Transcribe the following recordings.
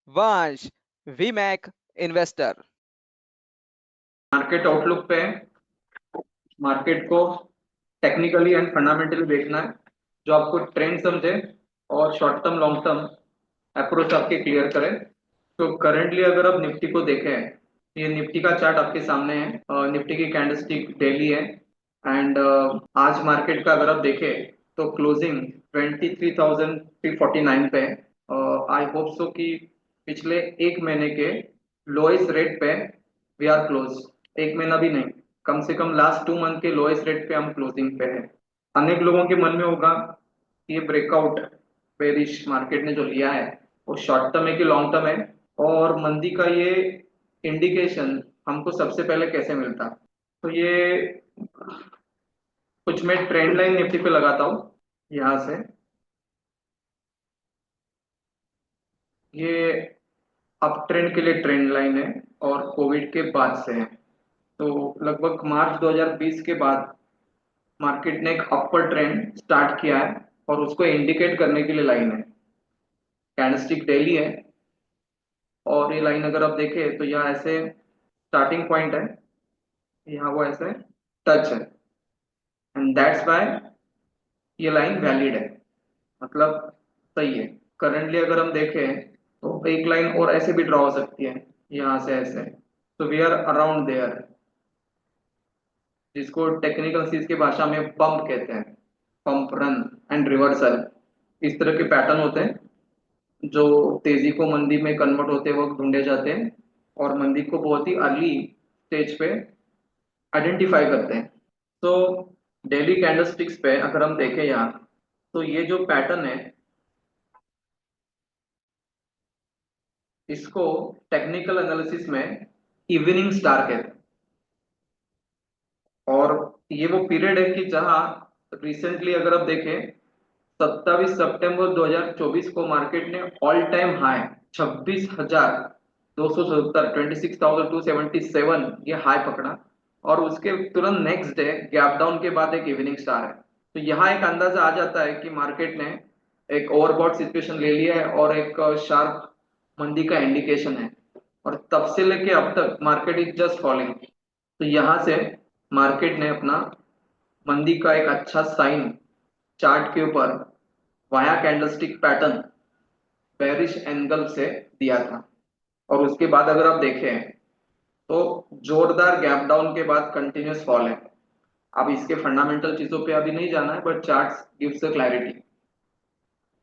वंश वीमैक investor. Market outlook पे market को टेक्निकली एंड फंडामेंटली देखना है, जो आपको ट्रेंड समझे और short term long term approach आपके क्लियर करे। तो करंटली अगर आप निफ्टी को देखें, ये निफ्टी का चार्ट आपके सामने है। निफ्टी की कैंडलस्टिक डेली है एंड आज मार्केट का अगर आप देखें तो क्लोजिंग 23,349 पे। आई होप सो कि पिछले एक महीने के लोएस्ट रेट पे वी आर क्लोज। एक महीना भी नहीं, कम से कम लास्ट 2 मंथ के लोएस्ट रेट पे हम क्लोजिंग पे है। अनेक लोगों के मन में होगा कि ये ब्रेकआउट बेरिश मार्केट ने जो लिया है वो शॉर्ट टर्म है कि लॉन्ग टर्म है, और मंदी का ये इंडिकेशन हमको सबसे पहले कैसे मिलता। तो ये कुछ मैं ट्रेंड लाइन निफ्टी पे लगाता हूँ यहाँ से। ये अप ट्रेंड के लिए ट्रेंड लाइन है और कोविड के बाद से है। तो लगभग मार्च 2020 के बाद मार्केट ने एक अपर ट्रेंड स्टार्ट किया है और उसको इंडिकेट करने के लिए लाइन है, कैंडलस्टिक डेली है। और ये लाइन अगर आप देखें तो यहाँ ऐसे स्टार्टिंग पॉइंट है, यहाँ वो ऐसे टच है एंड दैट्स वाई ये लाइन वैलिड है, मतलब सही है। करंटली अगर हम देखें तो एक लाइन और ऐसे भी ड्रॉ हो सकती है, यहाँ से ऐसे। तो वी आर अराउंड देयर, जिसको टेक्निकल चीज की भाषा में पंप कहते हैं, पंप रन एंड रिवर्सल। इस तरह के पैटर्न होते हैं जो तेजी को मंदी में कन्वर्ट होते वक्त ढूंढे जाते हैं और मंदी को बहुत ही अर्ली स्टेज पे आइडेंटिफाई करते हैं। तो डेली कैंडलस्टिक्स पे अगर हम देखें यहाँ, तो ये जो पैटर्न है इसको टेक्निकल एनालिसिस में इवनिंग स्टार कहते हैं। और ये वो पीरियड है कि जहां रिसेंटली अगर आप देखें 27 सितंबर 2024 को मार्केट ने ऑल टाइम हाई 26,277 26,277 ये हाई पकड़ा, और उसके तुरंत नेक्स्ट डे गैप डाउन के बाद एक इवनिंग स्टार है। तो यहाँ एक अंदाजा आ जाता है कि मार्केट ने एक ओवरबॉट सिचुएशन ले लिया है और एक शार्प मंदी का इंडिकेशन है, और तब से लेके अब तक मार्केट इज जस्ट फॉलिंग। तो यहाँ से मार्केट ने अपना मंदी का एक अच्छा साइन चार्ट के ऊपर via candlestick pattern bearish angle से दिया था। और उसके बाद अगर आप देखें तो जोरदार गैप डाउन के बाद कंटिन्यूस फॉल है। अब इसके फंडामेंटल चीजों पे अभी नहीं जाना है, but charts gives a clarity.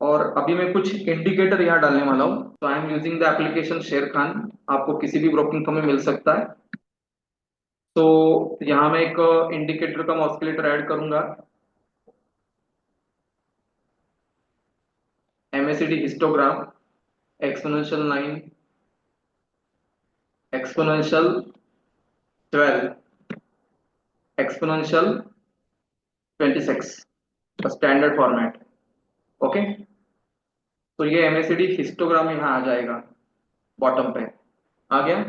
और अभी मैं कुछ इंडिकेटर यहाँ डालने वाला हूँ। तो I am using the application शेर खान, आपको किसी भी ब्रोकिंग फर्म में मिल सकता है। तो यहाँ मैं एक इंडिकेटर का ऑस्किलेटर ऐड करूंगा, MACD histogram, exponential 9, exponential 12, exponential 26, standard format. Okay, तो ये MACD हिस्टोग्राम यहाँ आ जाएगा बॉटम पे, आ गया।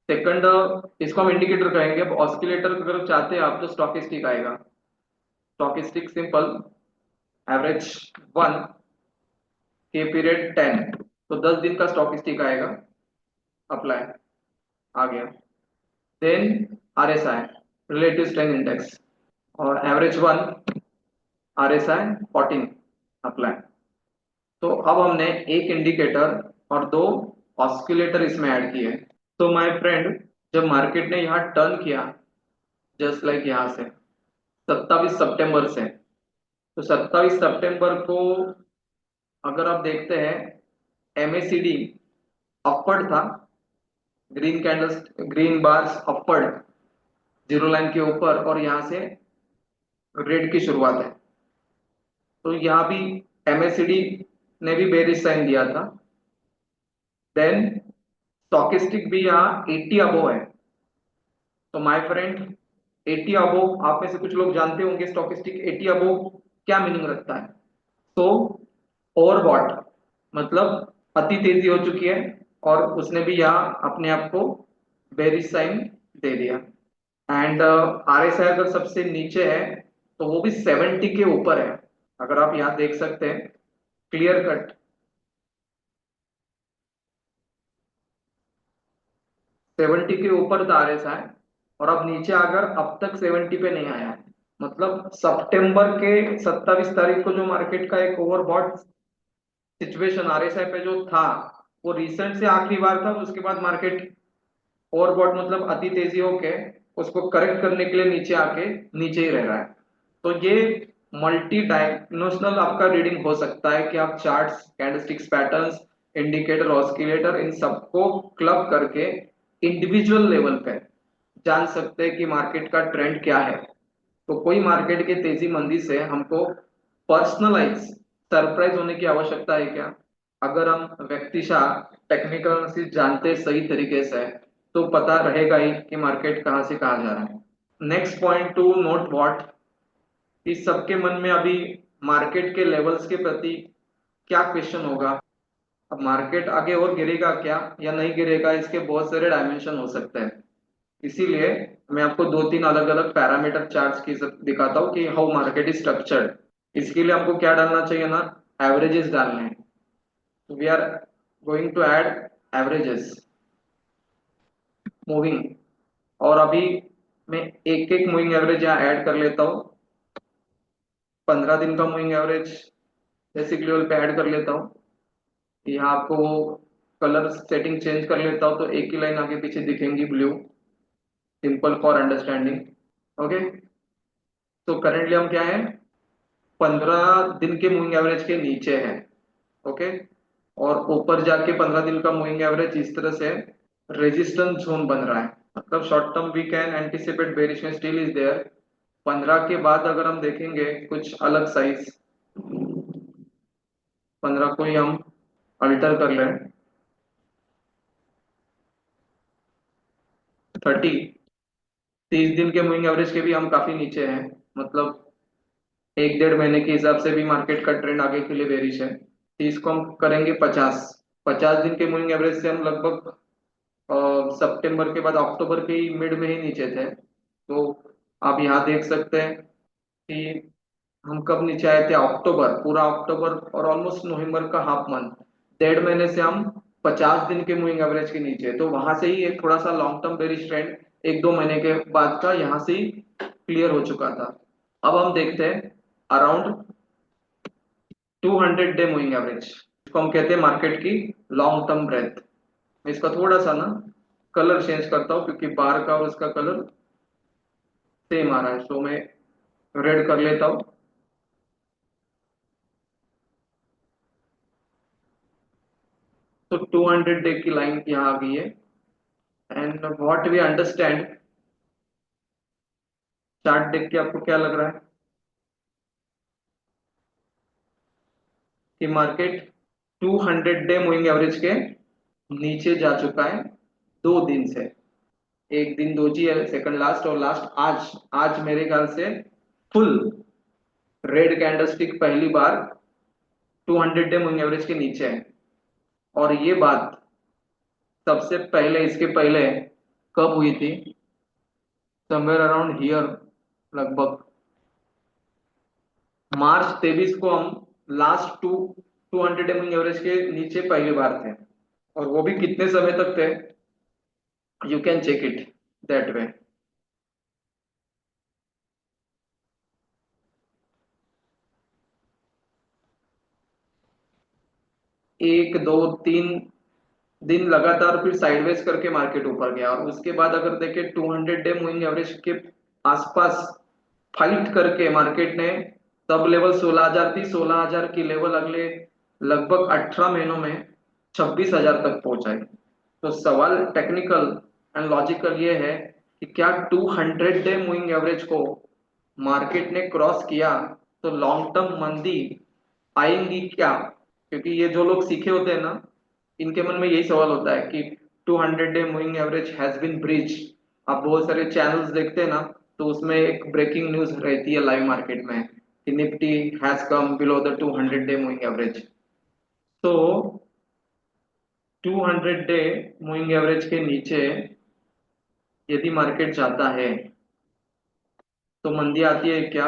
सेकंड इसको हम इंडिकेटर कहेंगे। अब ऑस्किलेटर अगर चाहते हैं आप तो स्टॉकिस्टिक आएगा। स्टॉकिस्टिक सिंपल, एवरेज 1 के पीरियड 10, तो 10 दिन का स्टॉकिस्टिक आएगा, अप्लाई, आ गया। Then RSI, relative strength index, और एवरेज 1, RSI 14, अप्लाई। तो अब हमने एक इंडिकेटर और दो ऑस्किलेटर इसमें ऐड किए। तो माय फ्रेंड, जब मार्केट ने यहाँ टर्न किया जस्ट लाइक यहाँ से 27 सितंबर से, तो 27 सितंबर को अगर आप देखते हैं MACD अपवर्ड था, green candles, green bars upward, zero line के ऊपर, और यहाँ से रेड की शुरुआत है। तो यहाँ भी MACD ने भी बेरिश साइन दिया था। देन स्टॉकिस्टिक भी यहाँ 80 अबो है। तो माय फ्रेंड 80 अबो, आप में से कुछ लोग जानते होंगे स्टॉकिस्टिक 80 अबो क्या मीनिंग रखता है। तो ओवरबॉट, मतलब अति तेजी हो चुकी है, और उसने भी यहाँ अपने आप को बेरिश साइन दे दिया। एंड RSI अगर सबसे नीचे है तो वो भी 70 के ऊपर है, अगर आप यहाँ देख सकते हैं क्लियर कट। 70 के ऊपर था RSI, और अब नीचे अगर अब तक 70 पे नहीं आया है, मतलब सितंबर के 27 तारीख को जो मार्केट का एक ओवरबॉट सिचुएशन RSI पे जो था, वो रिसेंट से आखिरी बार था। उसके बाद मार्केट ओवरबॉट मतलब अति तेजी होके उसको करेक्ट करने के लिए नीचे आके नीचे ही रह रहा है। तो ये मल्टी डायमेंशनल आपका रीडिंग हो सकता है कि आप charts, candlesticks patterns, indicator, oscillator, इन सबको क्लब करके इंडिविजुअल लेवल पे जान सकते हैं कि मार्केट का ट्रेंड क्या है। तो कोई मार्केट के तेजी मंदी से हमको पर्सनलाइज सरप्राइज होने की आवश्यकता है क्या? अगर हम व्यक्तिशः टेक्निकल एनालिसिस जानते हैं सही तरीके से, तो पता रहेगा ही कि मार्केट कहाँ से कहाँ जा रहा है। Next point two note what, इस सबके मन में अभी मार्केट के लेवल्स के प्रति क्या क्वेश्चन होगा। अब मार्केट आगे और गिरेगा क्या या नहीं गिरेगा, इसके बहुत सारे डायमेंशन हो सकते हैं। इसीलिए मैं आपको दो तीन अलग अलग पैरामीटर चार्ट्स की दिखाता हूँ कि हाउ मार्केट इज स्ट्रक्चर्ड। इसके लिए हमको क्या डालना चाहिए ना, एवरेजेस डालने हैं। We are going to add averages moving, और अभी मैं एक एक मूविंग एवरेज यहाँ ऐड कर लेता हूँ। 15 दिन का मूविंग एवरेज बेसिक लेवल पे ऐड कर लेता हूँ। यहाँ आपको वो कलर सेटिंग चेंज कर लेता हूँ, तो एक ही लाइन आगे पीछे दिखेंगी blue, simple for understanding. Okay, तो करेंटली हम क्या है, 15 दिन के मूविंग एवरेज के नीचे है। ओके, और ऊपर जाके 15 दिन का मूविंग एवरेज इस तरह से रेजिस्टेंस जोन बन रहा है, मतलब short term we can anticipate bearishness still is there. 15 के बाद अगर हम देखेंगे कुछ अलग साइज, 15 को ही हम अल्टर कर लें, 30 दिन के मूविंग एवरेज के भी हम काफी नीचे हैं, मतलब एक डेढ़ महीने के हिसाब से भी मार्केट का ट्रेंड आगे के लिए बेरिश है। 30 को हम करेंगे 50, 50 दिन के मूविंग एवरेज से हम लगभग सितंबर के बाद अक्टूबर के ही मिड में ही नीचे थे। तो आप यहाँ देख सकते हैं कि हम कब नीचे आए थे, अक्टूबर, पूरा अक्टूबर और ऑलमोस्ट नवंबर का हाफ मंथ, डेढ़ महीने से हम 50 दिन के मूविंग एवरेज के नीचे। तो वहां से ही एक थोड़ा सा लॉन्ग टर्म बेरिश ट्रेंड एक दो महीने के बाद का यहाँ से ही क्लियर हो चुका था। अब हम देखते हैं अराउंड 200 डे मूविंग एवरेज, इसको हम कहते हैं मार्केट की लॉन्ग टर्म ब्रेथ। मैं इसका थोड़ा सा ना कलर चेंज करता हूँ, क्योंकि बार का और उसका कलर सेम आ रहा है, सो मैं रेड कर लेता हूँ। तो 200 डे की लाइन यहाँ आ गई है। And what we understand, chart देख के आपको क्या लग रहा है कि मार्केट 200 डे मूविंग एवरेज के नीचे जा चुका है 2 दिन से। एक दिन दो जी है, सेकंड लास्ट, और लास्ट आज, आज मेरे ख्याल से फुल रेड कैंडलस्टिक पहली बार 200 डे मूविंग एवरेज के नीचे है। और ये बात सबसे पहले, इसके पहले कब हुई थी, समवेयर अराउंड हियर, लगभग मार्च 23 को हम लास्ट 200 मूविंग एवरेज के नीचे पहली बार थे। और वो भी कितने समय तक थे, you can check it that way. एक दो तीन दिन लगातार फिर साइडवेज करके मार्केट ऊपर गया, और उसके बाद अगर देखें 200 डे मूविंग एवरेज के आसपास फाइट करके मार्केट ने, तब लेवल 16,000 थी, 16,000 की लेवल अगले लगभग 18 महीनों में 26,000 तक पहुंचाई। तो सवाल टेक्निकल एंड लॉजिकल ये है कि क्या 200 डे मूविंग एवरेज को मार्केट ने क्रॉस किया तो लॉन्ग टर्म मंदी आएंगी क्या? क्योंकि ये जो लोग सीखे होते हैं ना, इनके मन में यही सवाल होता है कि 200 day moving average has been breach. आप बहुत सारे चैनल्स देखते हैं ना, तो उसमें एक ब्रेकिंग न्यूज रहती है लाइव मार्केट में कि Nifty has come below the 200 day moving average. तो 200 डे मूविंग एवरेज के नीचे यदि मार्केट जाता है तो मंदी आती है क्या,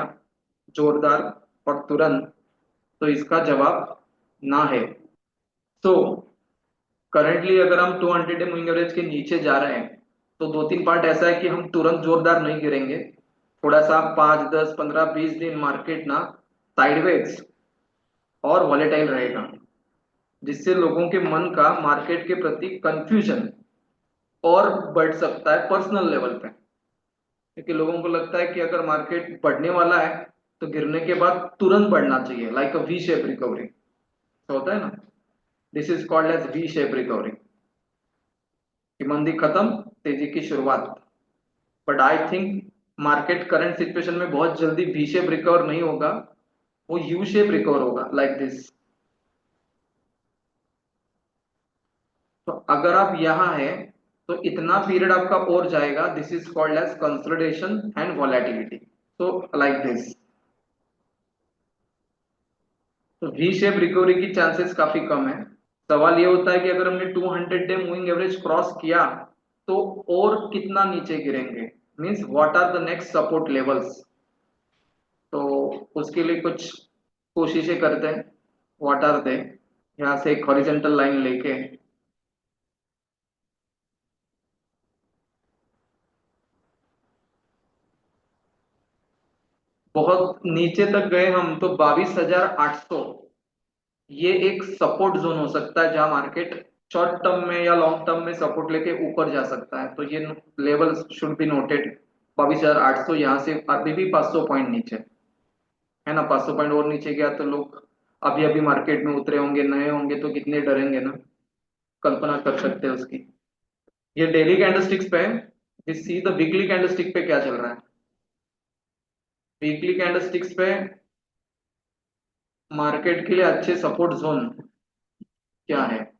जोरदार और तुरंत? तो इसका जवाब ना है। तो करंटली अगर हम 200 मूविंग एवरेज के नीचे जा रहे हैं, तो दो तीन पार्ट ऐसा है कि हम तुरंत जोरदार नहीं गिरेंगे, थोड़ा सा 5 10 15 20 दिन मार्केट ना साइडवेज और वॉलेटाइल रहेगा, जिससे लोगों के मन का मार्केट के प्रति कंफ्यूजन और बढ़ सकता है पर्सनल लेवल पे, क्योंकि लोगों को लगता है कि अगर मार्केट बढ़ने वाला है तो गिरने के बाद तुरंत बढ़ना चाहिए, like a V shape recovery होता है ना, this is called as V shape recovery, कि मंदी खत्म, तेजी की शुरुआत। But I think market current situation में बहुत जल्दी वी शेप रिकवर नहीं होगा, वो यू शेप रिकवर होगा लाइक दिस। तो अगर आप यहाँ है तो इतना पीरियड आपका और जाएगा, this is called as consolidation and volatility, so like this. तो वी शेप रिकवरी की चांसेस काफी कम है। सवाल ये होता है कि अगर हमने 200 डे मूविंग एवरेज क्रॉस किया तो और कितना नीचे गिरेंगे, means what are the next support levels. तो उसके लिए कुछ कोशिशें करते हैं, व्हाट आर दे। यहाँ से एक हॉरिजॉन्टल लाइन लेके बहुत नीचे तक गए हम तो 22,800, ये एक सपोर्ट जोन हो सकता है जहां मार्केट शॉर्ट टर्म में या लॉन्ग टर्म में सपोर्ट लेके ऊपर जा सकता है, तो ये लेवल शुड बी नोटेड। 22,800 यहाँ से अभी भी 500 पॉइंट नीचे है ना, 500 पॉइंट और नीचे गया तो लोग अभी अभी मार्केट में उतरे होंगे, नए होंगे तो कितने डरेंगे ना, कल्पना कर सकते हैं उसकी। ये डेली कैंडलस्टिक्स पे है, सी द वीकली कैंडलस्टिक पे क्या चल रहा है। वीकली कैंडलस्टिक्स पे मार्केट के लिए अच्छे सपोर्ट जोन क्या है,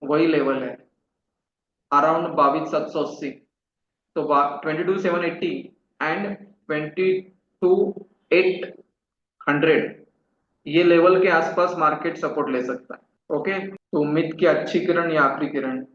वही लेवल है अराउंड 22,780, तो 22,780 एंड 22,800, ये लेवल के आसपास मार्केट सपोर्ट ले सकता है। ओके, तो उम्मीद की अच्छी किरण या आखिरी किरण।